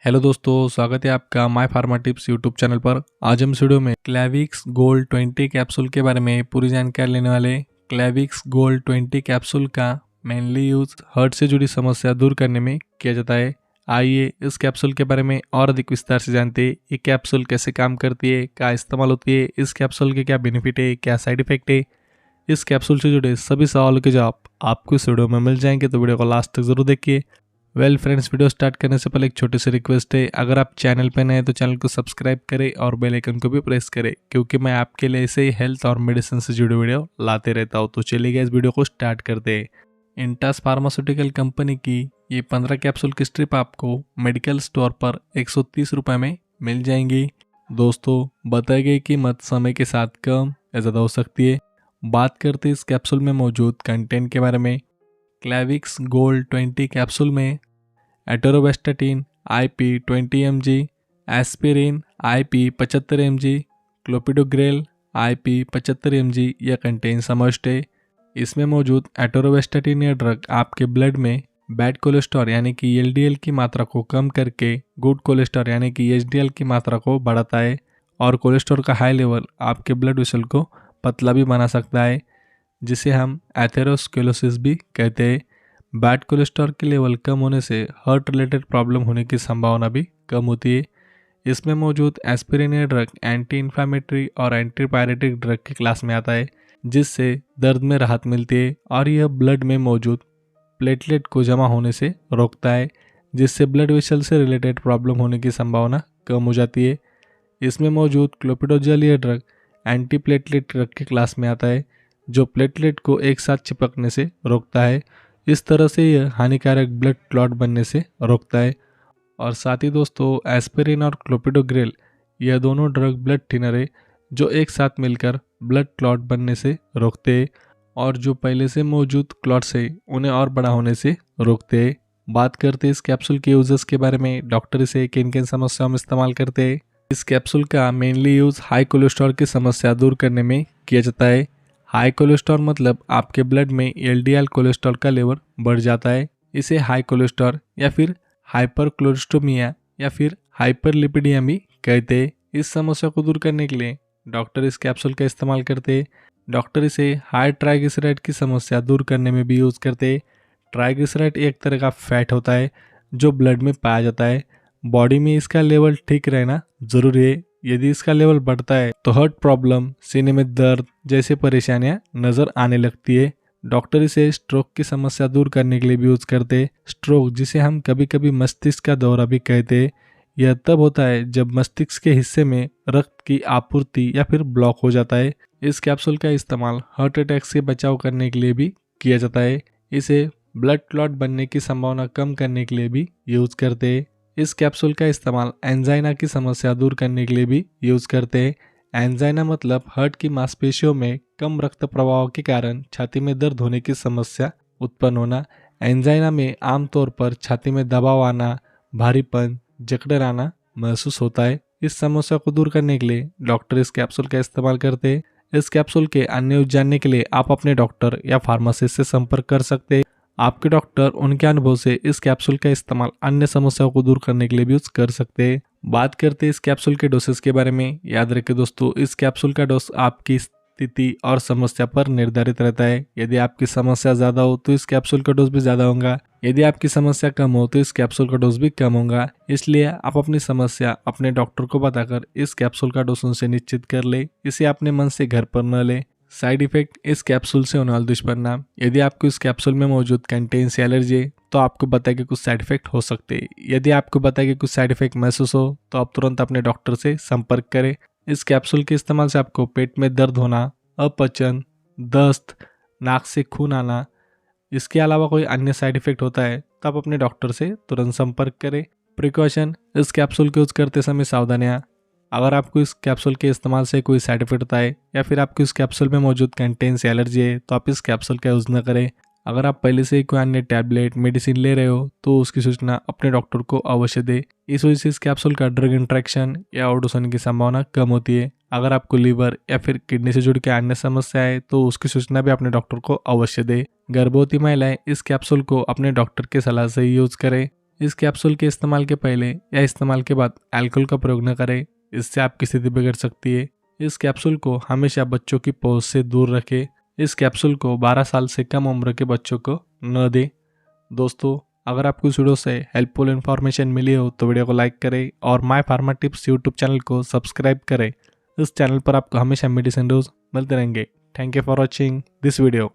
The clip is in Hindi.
हेलो दोस्तों, स्वागत है आपका my pharma tips YouTube channel पर। आज हम इस वीडियो में क्लेविक्स गोल्ड 20 कैप्सूल के बारे में पूरी जानकारी लेने वाले। क्लेविक्स गोल्ड 20 कैप्सूल का मेनली यूज हार्ट से जुड़ी समस्या दूर करने में किया जाता है। आइए इस कैप्सूल के बारे में और अधिक विस्तार से जानते हैं। ये कैप्सूल कैसे काम करती है, क्या इस्तेमाल होती है, इस कैप्सूल के क्या बेनिफिट है, क्या साइड इफेक्ट है। इस कैप्सूल से जुड़े सभी सवालों के जवाब आपको इस वीडियो में मिल जाएंगे, तो वीडियो को लास्ट तक जरूर देखिए। वेल फ्रेंड्स, वीडियो स्टार्ट करने से पहले एक छोटी सी रिक्वेस्ट है। अगर आप चैनल पर नए हैं तो चैनल को सब्सक्राइब करें और बेल आइकन को भी प्रेस करें, क्योंकि मैं आपके लिए ऐसे ही हेल्थ और मेडिसिन से जुड़े वीडियो लाते रहता हूँ। तो चलिए इस वीडियो को स्टार्ट करते हैं। इंटास फार्मास्यूटिकल कंपनी की ये 15 कैप्सूल की स्ट्रिप आपको मेडिकल स्टोर पर 130 रुपये में मिल जाएंगी। दोस्तों, बताई गई कीमत समय के साथ कम या ज़्यादा हो सकती है। बात करते हैं इस कैप्सूल में मौजूद कंटेंट के बारे में। क्लेविक्स गोल्ड 20 कैप्सूल में एटोरोवेस्टाटिन IP 20 mg, aspirin IP 75 mg, clopidogrel IP 75 mg यह कंटेन समाविष्ट है। इसमें मौजूद एटोरोवेस्टाटिन यह ड्रग आपके ब्लड में बैड कोलेस्ट्रॉल यानी कि LDL की मात्रा को कम करके गुड कोलेस्ट्रॉल यानी कि HDL की मात्रा को बढ़ाता है, और कोलेस्ट्रॉल का हाई लेवल आपके ब्लड वेसल को पतला भी बना सकता है, जिसे हम एथेरोस्क्लेरोसिस भी कहते हैं। बैड कोलेस्ट्रॉल के लेवल कम होने से हार्ट रिलेटेड प्रॉब्लम होने की संभावना भी कम होती है। इसमें मौजूद एस्पिरिन ड्रग एंटी इन्फ्लामेटरी और एंटीपायरेटिक ड्रग की क्लास में आता है, जिससे दर्द में राहत मिलती है, और यह ब्लड में मौजूद प्लेटलेट को जमा होने से रोकता है, जिससे ब्लड वेसल से रिलेटेड प्रॉब्लम होने की संभावना कम हो जाती है। इसमें मौजूद क्लोपिडोग्रेल यह ड्रग एंटी प्लेटलेट ड्रग की क्लास में आता है, जो प्लेटलेट को एक साथ चिपकने से रोकता है। इस तरह से यह हानिकारक ब्लड क्लॉट बनने से रोकता है। और साथ ही दोस्तों, एस्पिरिन और क्लोपिडोग्रेल यह दोनों ड्रग ब्लड थिनर है, जो एक साथ मिलकर ब्लड क्लॉट बनने से रोकते हैं, और जो पहले से मौजूद क्लॉट्स है उन्हें और बड़ा होने से रोकते हैं। बात करते हैं इस कैप्सूल के यूजर्स के बारे में। डॉक्टर इसे किन किन समस्याओं में इस्तेमाल करते हैं। इस कैप्सूल का मेनली यूज हाई कोलेस्ट्रॉल की समस्या दूर करने में किया जाता है। हाई कोलेस्ट्रॉल मतलब आपके ब्लड में LDL कोलेस्ट्रॉल का लेवल बढ़ जाता है। इसे हाई कोलेस्ट्रॉल या फिर हाइपर कोलेस्ट्रोमिया या फिर हाइपरलिपिडिया भी कहते हैं। इस समस्या को दूर करने के लिए डॉक्टर इस कैप्सूल का इस्तेमाल करते हैं। डॉक्टर इसे हाई ट्राइग्लिसराइड की समस्या दूर करने में भी यूज़ करते हैं। ट्राइग्लिसराइड एक तरह का फैट होता है जो ब्लड में पाया जाता है। बॉडी में इसका लेवल ठीक रहना जरूरी है। यदि इसका लेवल बढ़ता है तो हार्ट प्रॉब्लम, सीने में दर्द जैसी परेशानियां नजर आने लगती है। डॉक्टर इसे स्ट्रोक की समस्या दूर करने के लिए भी यूज करते हैं। स्ट्रोक, जिसे हम कभी कभी मस्तिष्क का दौरा भी कहते हैं, यह तब होता है जब मस्तिष्क के हिस्से में रक्त की आपूर्ति या फिर ब्लॉक हो जाता है। इस कैप्सूल का इस्तेमाल हार्ट अटैक से बचाव करने के लिए भी किया जाता है। इसे ब्लड क्लॉट बनने की संभावना कम करने के लिए भी यूज करते हैं। इस कैप्सूल का इस्तेमाल एंजाइना की समस्या दूर करने के लिए भी यूज करते हैं। एंजाइना मतलब हार्ट की मांसपेशियों में कम रक्त प्रवाह के कारण छाती में दर्द होने की समस्या उत्पन्न होना। एंजाइना में आमतौर पर छाती में दबाव आना, भारीपन, जकड़न आना महसूस होता है। इस समस्या को दूर करने के लिए डॉक्टर इस कैप्सूल का इस्तेमाल करते हैं। इस कैप्सूल के अन्य यूज जानने के लिए आप अपने डॉक्टर या फार्मासिस्ट से संपर्क कर सकते हैं। आपके डॉक्टर उनके अनुभव से इस कैप्सूल का इस्तेमाल अन्य समस्याओं को दूर करने के लिए भी यूज कर सकते हैं। बात करते हैं इस कैप्सूल के डोसेस के बारे में। याद रखें दोस्तों, इस कैप्सूल का डोज आपकी स्थिति और समस्या पर निर्धारित रहता है। यदि आपकी समस्या ज़्यादा हो तो इस कैप्सूल का डोज भी ज़्यादा होगा। यदि आपकी समस्या कम हो तो इस कैप्सूल का डोज भी कम होगा। इसलिए आप अपनी समस्या अपने डॉक्टर को बताकर इस कैप्सूल का डोज उनसे निश्चित कर ले। इसे अपने मन से घर पर न ले। साइड इफेक्ट, इस कैप्सूल से होने वाले दुष्परिणाम। यदि आपको इस कैप्सूल में मौजूद कंटेन से एलर्जी है तो आपको बताया कि कुछ साइड इफेक्ट हो सकते हैं। यदि आपको बताया कि कुछ साइड इफेक्ट महसूस हो तो आप तुरंत अपने डॉक्टर से संपर्क करें। इस कैप्सूल के इस्तेमाल से आपको पेट में दर्द होना, अपचन, दस्त, नाक से खून आना, इसके अलावा कोई अन्य साइड इफेक्ट होता है तो आप अपने डॉक्टर से तुरंत संपर्क करें। प्रिकॉशन, इस कैप्सूल को यूज करते समय सावधानियाँ। अगर आपको इस कैप्सूल के इस्तेमाल से कोई साइड इफेक्ट होता है या फिर आपको इस कैप्सूल में मौजूद कंटेन से एलर्जी है तो आप इस कैप्सूल का यूज़ न करें। अगर आप पहले से ही कोई अन्य टैबलेट, मेडिसिन ले रहे हो तो उसकी सूचना अपने डॉक्टर को अवश्य दें। इस वजह से इस कैप्सूल का ड्रग इंट्रैक्शन या ओवरडोज होने की संभावना कम होती है। अगर आपको लीवर या फिर किडनी से जुड़ के अन्य समस्या है तो उसकी सूचना भी अपने डॉक्टर को अवश्य दें। गर्भवती महिलाएं इस कैप्सूल को अपने डॉक्टर के सलाह से ही यूज करें। इस कैप्सूल के इस्तेमाल के पहले या इस्तेमाल के बाद अल्कोहल का प्रयोग न करें, इससे आपकी स्थिति बिगड़ सकती है। इस कैप्सूल को हमेशा बच्चों की पहुंच से दूर रखें। इस कैप्सूल को 12 साल से कम उम्र के बच्चों को न दें। दोस्तों, अगर आपको इस वीडियो से हेल्पफुल इन्फॉर्मेशन मिली हो तो वीडियो को लाइक करें और my pharma tips YouTube channel को सब्सक्राइब करें। इस चैनल पर आपको हमेशा मेडिसिन न्यूज़ मिलते रहेंगे। Thank you for watching this video.